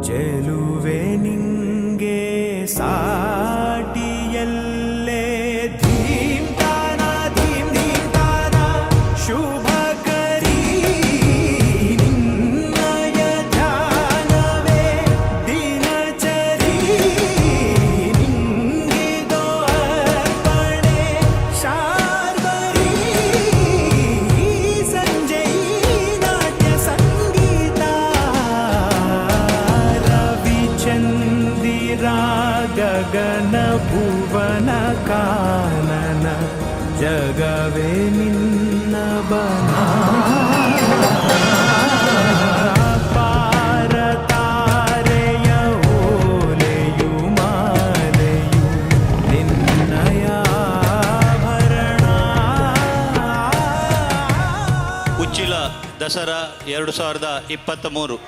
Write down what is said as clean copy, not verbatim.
ಚೆಲುವೆ ನಿಂಗೆ ಸಾಟಿಯಲ್ಲೇ ಧೀಮ್ ತಾನ ಧೀಮ್ ಧೀಮ್ ತಾನ ಶುಭ ಕರೀ ನಿನ್ನಯ ಧ್ಯಾನವೇ ದಿನಚರಿ ನಿಂಗಿದೋ ಅರ್ಪಣೆ ಶಾರ್ವರಿ ಸಂಜೆ ನಾಟ್ಯ ಸಂಗೀತ ರವಿಚಂದಿರಾ ಗಗನ ಭುವನ ಕಾನನ ಜಗವೇ ನಿನ್ನ ಬನ ಪಾರ ತಾರೆಯ ಓಲೆಯು ಮಾಲೆಯು ನಿನ್ನಯ ಭರಣ ಉಚ್ಚಿಲ ದಸರಾ 2023